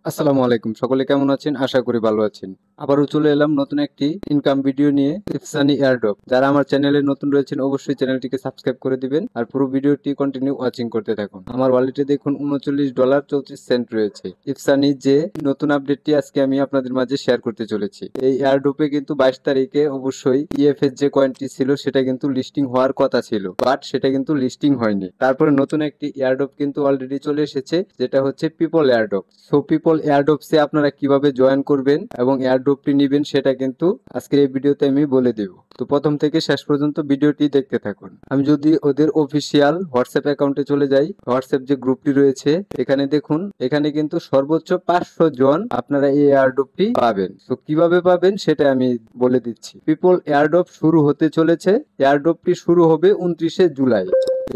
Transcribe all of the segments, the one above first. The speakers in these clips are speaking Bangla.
আসসালামু আলাইকুম, সকলে কেমন আছেন? আশা করি ভালো আছেন। আবারও চলে এলাম নতুন একটি ইনকাম ভিডিও নিয়ে, ইফসানি এয়ারড্রপ। যারা আমার চ্যানেলে নতুন রয়েছেন অবশ্যই চ্যানেলটিকে সাবস্ক্রাইব করে দিবেন আর পুরো ভিডিওটি কন্টিনিউ ওয়াচিং করতে থাকুন। আমার ওয়ালেটে দেখুন $39.34 রয়েছে। ইফসানি যে নতুন আপডেটটি আজকে আমি আপনাদের মাঝে শেয়ার করতে চলেছি। এই এয়ারড্রপে কিন্তু 22 তারিখে অবশ্যই ইএফএস যে কয়েনটি ছিল সেটা কিন্তু লিস্টিং হওয়ার কথা ছিল, বাট সেটা কিন্তু লিস্টিং হয়নি। তারপরে নতুন একটি এয়ারড্রপ কিন্তু অলরেডি চলে এসেছে, যেটা হচ্ছে পিপল এয়ারড্রপ। সো পিপল এয়ারড্রপসে আপনারা কিভাবে জয়েন করবেন এবং এয়ারড্রপটি নেবেন সেটা কিন্তু আজকের এই ভিডিওতে আমি বলে দেব। তো প্রথম থেকে শেষ পর্যন্ত ভিডিওটি দেখতে থাকুন। আমি যদি ওদের অফিসিয়াল হোয়াটসঅ্যাপ অ্যাকাউন্টে চলে যাই, হোয়াটসঅ্যাপ যে গ্রুপটি রয়েছে এখানে দেখুন, এখানে কিন্তু সর্বোচ্চ 500 জন আপনারা এই এয়ারড্রপটি পাবেন। তো কিভাবে পাবেন সেটা আমি বলে দিচ্ছি। পিপল এয়ারড্রপ শুরু হতে চলেছে। এয়ারড্রপটি শুরু হবে 29শে জুলাই।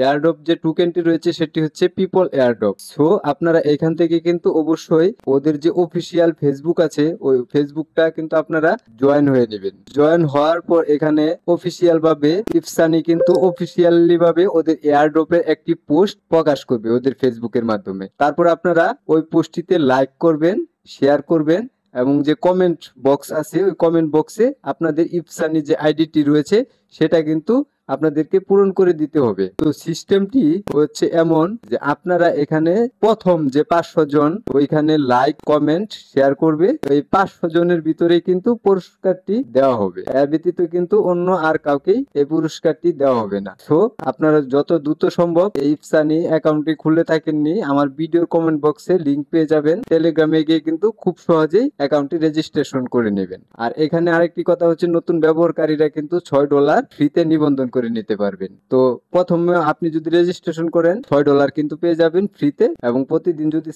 এয়ারড্রপ যে টোকেনটি রয়েছে সেটি হচ্ছে পিপল এয়ারড্রপ। সো আপনারা এখান থেকে কিন্তু অবশ্যই ওদের যে অফিসিয়াল ফেসবুক আছে ওই ফেসবুকটা কিন্তু আপনারা জয়েন হয়ে নেবেন। জয়েন হওয়ার পর এখানে অফিসিয়াল ভাবে ইফসানি কিন্তু অফিসিয়ালি ভাবে ওদের এয়ারড্রপের একটি পোস্ট প্রকাশ করবে ওদের ফেসবুকের মাধ্যমে। তারপর আপনারা ওই পোস্টটিতে লাইক করবেন, শেয়ার করবেন এবং যে কমেন্ট বক্স আছে ওই কমেন্ট বক্সে আপনাদের ইফসানি যে আইডিটি রয়েছে সেটা কিন্তু আপনাদেরকে পূরণ করে দিতে হবে। তো সিস্টেমটি হচ্ছে এমন যে আপনারা এখানে প্রথম যে 500 জন ওইখানে লাইক কমেন্ট শেয়ার করবে, এই 500 জনের ভিতরে কিন্তু পুরস্কারটি দেওয়া হবে। এর ব্যতীত কিন্তু অন্য আর কাউকেই এই পুরস্কারটি দেওয়া হবে না। সো আপনারা যত দ্রুত সম্ভব এই ইফসানি অ্যাকাউন্টটি খুলে থাকেননি, আমার ভিডিওর কমেন্ট বক্সে লিংক পেয়ে যাবেন। টেলিগ্রামে গিয়ে কিন্তু খুব সহজেই অ্যাকাউন্টটি রেজিস্ট্রেশন করে নেবেন। আর এখানে আরেকটি কথা হচ্ছে, নতুন ব্যবহারকারীরা কিন্তু $6 ফ্রিতে নিবন্ধন করে নিতে পারবেন। তো প্রথমে আপনি যদি রেজিস্ট্রেশন করেন $6 কিন্তু পেয়ে যাবেন ফ্রিতে, এবং প্রতিদিন যদি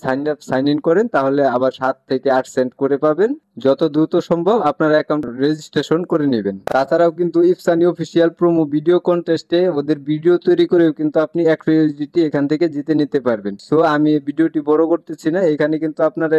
সাইন ইন করেন তাহলে আবার 7 থেকে 8 সেন্ট করে পাবেন। যত দ্রুত সম্ভব আপনার অ্যাকাউন্ট রেজিস্ট্রেশন করে নেবেন। তাছাড়াও কিন্তু ইফসানি অফিসিয়াল প্রোমো ভিডিও কন্টেস্টে ওদের ভিডিও তৈরি করেও কিন্তু আপনি 100 USDT এখান থেকে জিতে নিতে পারবেন। সো আমি এই ভিডিওটি বড় করতেছি না, এখানে কিন্তু আপনারা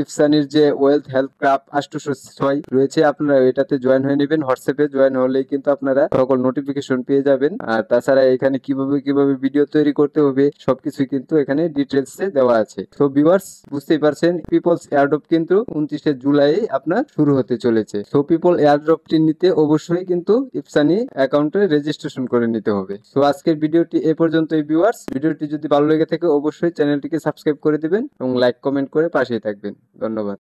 ইফসানির যে ওয়েলথ হেলথ ক্লাব 806 রয়েছে আপনারা এটাতে জয়েন হয়ে নেবেন। হোয়াটসঅ্যাপে জয়েন হলেই কিন্তু আপনারা সকল নোটিফিকেশন পেয়ে যাবেন। আর তাছাড়া এখানে কিভাবে ভিডিও তৈরি করতে হবে সবকিছু কিন্তু এখানে ডিটেলসে দেওয়া আছে। তো ভিউয়ার্স বুঝতেই পারছেন, পিপলস এয়ারড্রপ কিন্তু 29শে জুলাই আপনার শুরু হতে চলেছে। সো পিপল এয়ারড্রপটি নিতে অবশ্যই কিন্তু ইফসানি অ্যাকাউন্টে রেজিস্ট্রেশন করে নিতে হবে। সো আজকের ভিডিওটি এ পর্যন্তই ভিউয়ার্স। ভিডিওটি যদি ভালো লেগে থাকে অবশ্যই চ্যানেলটিকে সাবস্ক্রাইব করে দিবেন এবং লাইক কমেন্ট করে পাশেই থাকবেন। ধন্যবাদ।